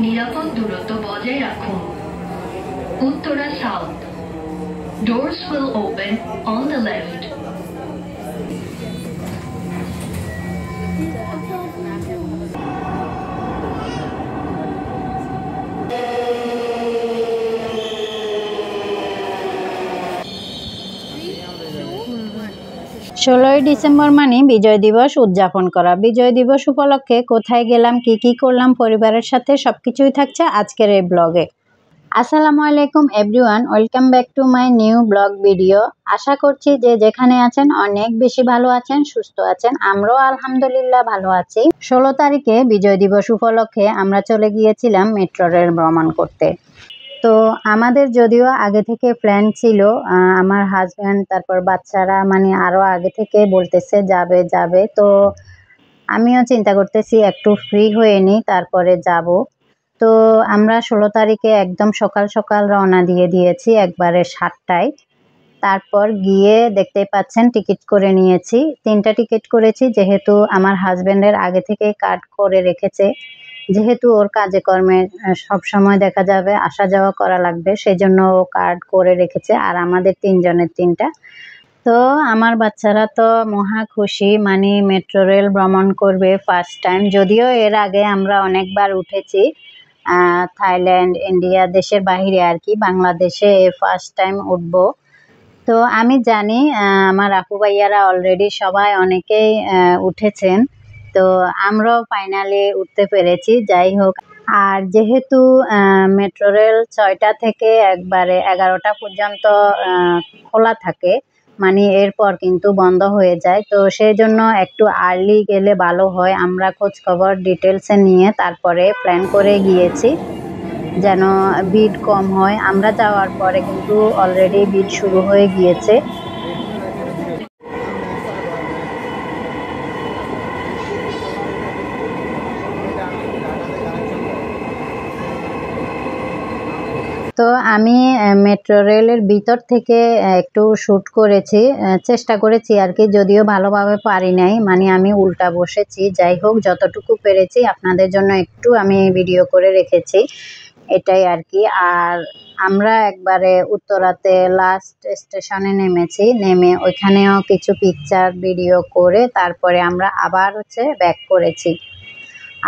নিরাপদ দূরত্ব বজায় রাখুন। Uttara south. Doors will open on the left. ষোলোই ডিসেম্বর মানে বিজয় দিবস উদযাপন করা। বিজয় দিবস উপলক্ষে কোথায় গেলাম, কি করলাম পরিবারের সাথে সবকিছুই থাকছে আজকের এই ব্লগে। আসসালামু আলাইকুম everyone, welcome back to my new blog video. আশা করছি যে যেখানে আছেন অনেক বেশি ভালো আছেন, সুস্থ আছেন। আমরাও আলহামদুলিল্লাহ ভালো আছি। 16 তারিখে বিজয় দিবস উপলক্ষে আমরা চলে গিয়েছিলাম মেট্রো রেল ভ্রমণ করতে। তো আমাদের যদিও আগে থেকে প্ল্যান ছিল, আমার হাজব্যান্ড তারপর বাচ্চারা মানে আরও আগে থেকে বলতেছে যাবে যাবে। তো আমিও চিন্তা করতেছি একটু ফ্রি হয়ে নিই তারপরে যাব। তো আমরা 16 তারিখে একদম সকাল সকাল রওনা দিয়েছি একবারে 7টায়। তারপর গিয়ে দেখতেই পাচ্ছেন টিকিট করে নিয়েছি, 3টা টিকিট করেছি, যেহেতু আমার হাজব্যান্ডের আগে থেকে কার্ড করে রেখেছে, যেহেতু ওর কাজে কর্মে সব সময় দেখা যাবে আসা যাওয়া করা লাগবে, সেজন্য ও কার্ড করে রেখেছে। আর আমাদের 3 জনের 3টা। তো আমার বাচ্চারা তো মহা খুশি, মানে মেট্রো রেল ভ্রমণ করবে ফার্স্ট টাইম। যদিও এর আগে আমরা অনেকবার উঠেছি, থাইল্যান্ড, ইন্ডিয়া, দেশের বাইরে আর কি, বাংলাদেশে ফার্স্ট টাইম উঠবো। তো আমি জানি আমার আপু ভাইয়ারা অলরেডি সবাই অনেকেই উঠেছেন, তো আমরাও ফাইনালি উঠতে পেরেছি। যাই হোক, আর যেহেতু মেট্রো রেল 6টা থেকে একবারে 11টা পর্যন্ত খোলা থাকে, মানে এরপর কিন্তু বন্ধ হয়ে যায়, তো সেই জন্য একটু আর্লি গেলে ভালো হয়। আমরা খোঁজ খবর ডিটেলসে নিয়ে তারপরে প্ল্যান করে গিয়েছি যেন ভিড় কম হয়। আমরা যাওয়ার পরে কিন্তু অলরেডি ভিড় শুরু হয়ে গিয়েছে। তো আমি মেট্রো রেলের ভিতর থেকে একটু শ্যুট করেছি, চেষ্টা করেছি আর কি, যদিও ভালোভাবে পারি নাই, মানে আমি উল্টা বসেছি। যাই হোক, যতটুকু পেরেছি আপনাদের জন্য একটু আমি ভিডিও করে রেখেছি, এটাই আর কি। আর আমরা একবারে উত্তরাতে লাস্ট স্টেশনে নেমেছি, নেমে ওইখানেও কিছু পিকচার ভিডিও করে তারপরে আমরা আবার ব্যাক করেছি।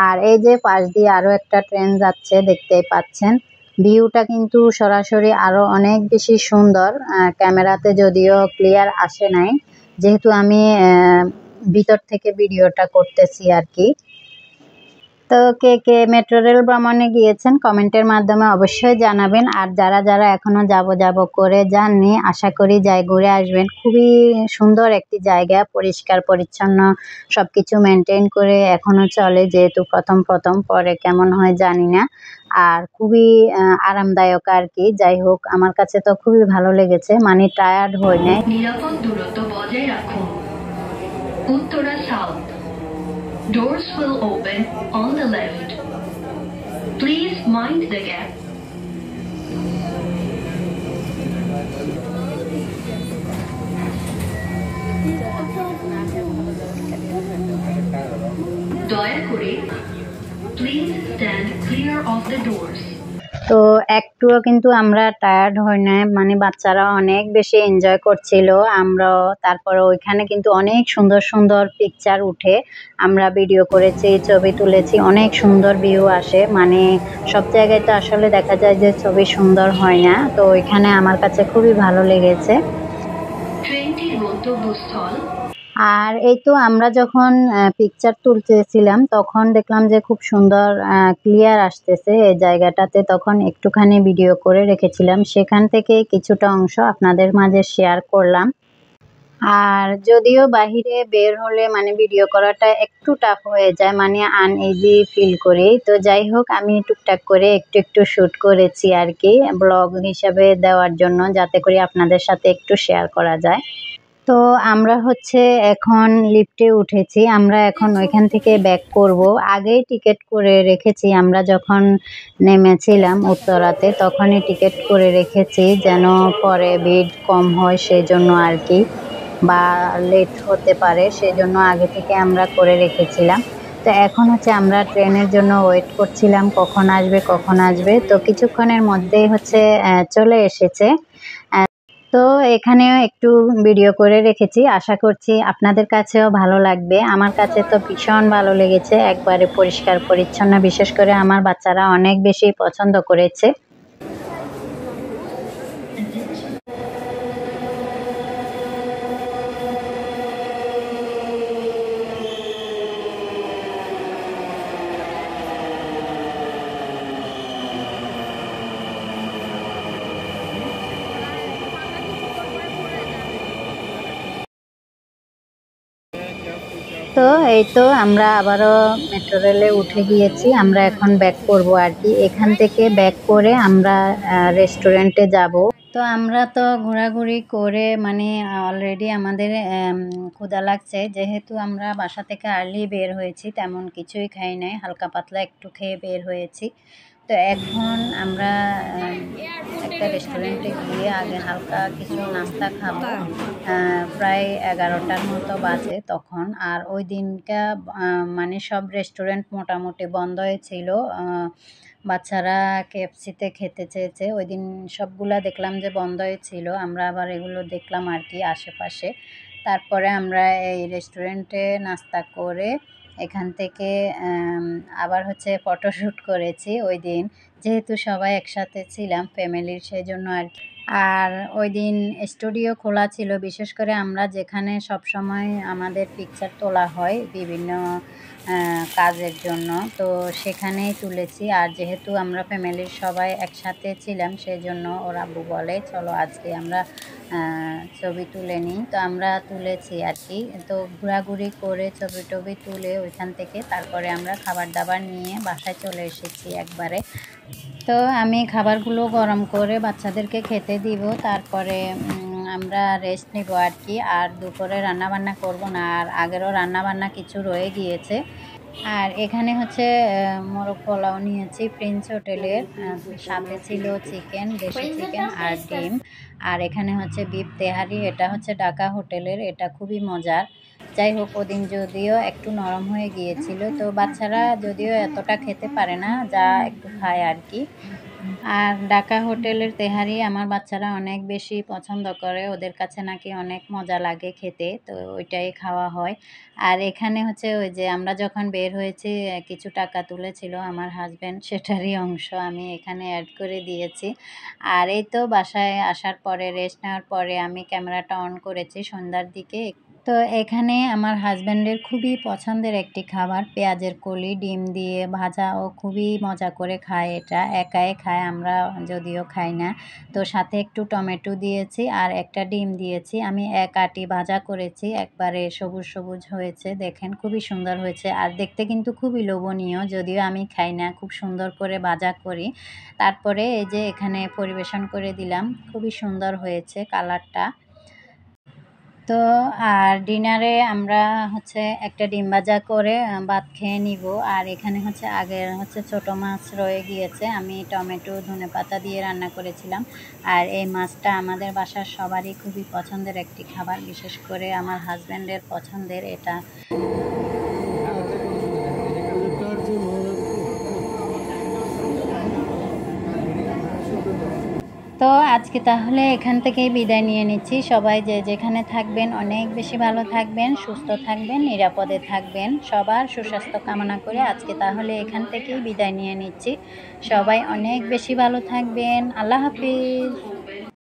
আর এই যে পাশ দিয়ে আরও একটা ট্রেন যাচ্ছে, দেখতেই পাচ্ছেন। ভিউটা কিন্তু সরাসরি আরও অনেক বেশি সুন্দর, ক্যামেরাতে যদিও ক্লিয়ার আসে নাই, যেহেতু আমি ভিতর থেকে ভিডিওটা করতেছি আর কি। তো কে কে মেট্রো রেল ভ্রমণে গিয়েছেন কমেন্টের মাধ্যমে অবশ্যই জানাবেন। আর যারা যারা এখনও যাব করে যাননি, আশা করি যাই ঘুরে আসবেন। খুবই সুন্দর একটি জায়গা, পরিষ্কার পরিচ্ছন্ন সব কিছু মেনটেন করে এখনও চলে, যেহেতু প্রথম পরে কেমন হয় জানি না। আর খুবই আরামদায়ক আর কি। যাই হোক, আমার কাছে তো খুবই ভালো লেগেছে, মানে টায়ার্ড হই নাই। নিরাপদ দূরত্ব বজায় রাখুন। Uttara south. Doors will open on the left. Please mind the gap. দয়া করে please stand clear of the doors. তো একটুও কিন্তু আমরা টায়ার্ড হই না, মানে বাচ্চারা অনেক বেশি এনজয় করছিল, আমরাও। তারপরে ওইখানে কিন্তু অনেক সুন্দর সুন্দর পিকচার উঠে, আমরা ভিডিও করেছি, ছবি তুলেছি, অনেক সুন্দর ভিউ আসে। মানে সব জায়গায় তো আসলে দেখা যায় যে ছবি সুন্দর হয় না, তো ওইখানে আমার কাছে খুবই ভালো লেগেছে। ট্রেনটির গন্তব্যস্থল। আর এই তো আমরা যখন পিকচার তুলতেছিলাম তখন দেখলাম যে খুব সুন্দর ক্লিয়ার আসতেছে এই জায়গাটাতে, তখন একটুখানি ভিডিও করে রেখেছিলাম, সেখান থেকে কিছুটা অংশ আপনাদের মাঝে শেয়ার করলাম। আর যদিও বাহিরে বের হলে মানে ভিডিও করাটা একটু টাফ হয়ে যায়, মানে আনইজি ফিল করি। তো যাই হোক, আমি টুকটাক করে একটু শ্যুট করেছি আর কি, ব্লগ হিসাবে দেওয়ার জন্য, যাতে করে আপনাদের সাথে একটু শেয়ার করা যায়। তো আমরা এখন লিফটে উঠেছি, আমরা এখন ওইখান থেকে ব্যাক করব। আগেই টিকিট করে রেখেছি, আমরা যখন নেমেছিলাম উত্তরাতে তখনই টিকিট করে রেখেছি, যেন পরে ভিড় কম হয় সেই জন্য আর কি, বা লেট হতে পারে, সেজন্য আগে থেকে আমরা করে রেখেছিলাম। তো তো এখন হচ্ছে আমরা ট্রেনের জন্য ওয়েট করছিলাম কখন আসবে। তো কিছুক্ষণের মধ্যেই হচ্ছে চলে এসেছে। তো এখানেও একটু ভিডিও করে রেখেছি, আশা করছি আপনাদের কাছেও ভালো লাগবে। আমার কাছে তো ভীষণ ভালো লেগেছে, একবারে পরিষ্কার পরিচ্ছন্ন, বিশেষ করে আমার বাচ্চারা অনেক বেশি পছন্দ করেছে। তো এই তো আমরা আবারও মেট্রো রেলে উঠে গিয়েছি। আমরা এখন ব্যাক করব আর কি। এখান থেকে ব্যাক করে আমরা রেস্টুরেন্টে যাব। তো আমরা তো ঘোরাঘুরি করে মানে অলরেডি আমাদের ক্ষুধা লাগছে, যেহেতু আমরা বাসা থেকে আর্লি বের হয়েছি, তেমন কিছুই খাই নাই, হালকা পাতলা একটু খেয়ে বের হয়েছি। তো এখন আমরা একটা রেস্টুরেন্টে গিয়ে আগে হালকা কিছু নাস্তা খাবো। প্রায় 11টার মতো বাজে তখন। আর ওই দিনটা মানে সব রেস্টুরেন্ট মোটামুটি বন্ধ হয়েছিল। বাচ্চারা কেএফসিতে খেতে চেয়েছে, ওই দিন সবগুলা দেখলাম যে বন্ধ হয়েছিল। আমরা আবার এগুলো দেখলাম আর কি আশেপাশে। তারপরে আমরা এই রেস্টুরেন্টে নাস্তা করে এখান থেকে আবার হচ্ছে ফটোশ্যুট করেছি ওই দিন, যেহেতু সবাই একসাথে ছিলাম ফ্যামিলির, সেই জন্য আর কি। আর ওই দিন স্টুডিও খোলা ছিল, বিশেষ করে আমরা যেখানে সব সময় আমাদের পিকচার তোলা হয় বিভিন্ন কাজের জন্য, তো সেখানেই তুলেছি। আর যেহেতু আমরা ফ্যামিলির সবাই একসাথে ছিলাম, সেই জন্য ওর আব্বু বলে চলো আজকে আমরা ছবি তুলে নিই। তো আমরা তুলেছি আর কি। তো ঘোরাঘুরি করে ছবি টবি তুলে ওইখান থেকে তারপরে আমরা খাবার দাবার নিয়ে বাসায় চলে এসেছি একবারে। তো আমি খাবারগুলো গরম করে বাচ্চাদেরকে খেতে দিব, তারপরে আমরা রেস্ট নিব আর কি। আর দুপুরে রান্নাবান্না করব না, আর আগেরও রান্নাবান্না কিছু রয়ে গিয়েছে। আর এখানে হচ্ছে মোরগ পোলাও নিয়েছি প্রিন্স হোটেলের, সাথে ছিল চিকেন, দেশি চিকেন আর ডিম। আর এখানে হচ্ছে বিফ তেহারি, এটা হচ্ছে ঢাকা হোটেলের, এটা খুবই মজার। যাই হোক, ওদিন যদিও একটু নরম হয়ে গিয়েছিল, তো বাচ্চারা যদিও এতটা খেতে পারে না, যা একটু খায় আর কি। আর ঢাকা হোটেলের তেহারি আমার বাচ্চারা অনেক বেশি পছন্দ করে, ওদের কাছে নাকি অনেক মজা লাগে খেতে, তো ওইটাই খাওয়া হয়। আর এখানে হচ্ছে ওই যে আমরা যখন বের হয়েছি কিছু টাকা তুলেছিল আমার হাজব্যান্ড, সেটারই অংশ আমি এখানে অ্যাড করে দিয়েছি। আর এই তো বাসায় আসার পরে রেস্ট নেওয়ার পরে আমি ক্যামেরাটা অন করেছি সন্ধ্যার দিকে। তো এখানে আমার হাজব্যান্ডের খুবই পছন্দের একটি খাবার, পেঁয়াজের কলি ডিম দিয়ে ভাজা, ও খুবই মজা করে খায়, এটা একাই খায়, আমরা যদিও খাই না। তো সাথে একটু টমেটো দিয়েছি আর একটা ডিম দিয়েছি। আমি এক আটি ভাজা করেছি, একবারে সবুজ সবুজ হয়েছে, দেখেন খুবই সুন্দর হয়েছে। আর দেখতে কিন্তু খুবই লোভনীয়, যদিও আমি খাই না, খুব সুন্দর করে ভাজা করি। তারপরে এই যে এখানে পরিবেশন করে দিলাম, খুবই সুন্দর হয়েছে কালারটা। তো আর ডিনারে আমরা হচ্ছে একটা ডিম ভাজা করে ভাত খেয়ে নিব। আর এখানে হচ্ছে আগের হচ্ছে ছোট মাছ রয়ে গিয়েছে, আমি টমেটো ধনেপাতা দিয়ে রান্না করেছিলাম। আর এই মাছটা আমাদের বাসার সবারই খুবই পছন্দের একটি খাবার, বিশেষ করে আমার হাজব্যান্ডের পছন্দের এটা। তো আজকে তাহলে এখান থেকেই বিদায় নিয়ে নিচ্ছি। সবাই যে যেখানে থাকবেন অনেক বেশি ভালো থাকবেন, সুস্থ থাকবেন, নিরাপদে থাকবেন, সবার সুস্বাস্থ্য কামনা করে আজকে তাহলে এখান থেকেই বিদায় নিয়ে নিচ্ছি। সবাই অনেক বেশি ভালো থাকবেন। আল্লাহ হাফিজ।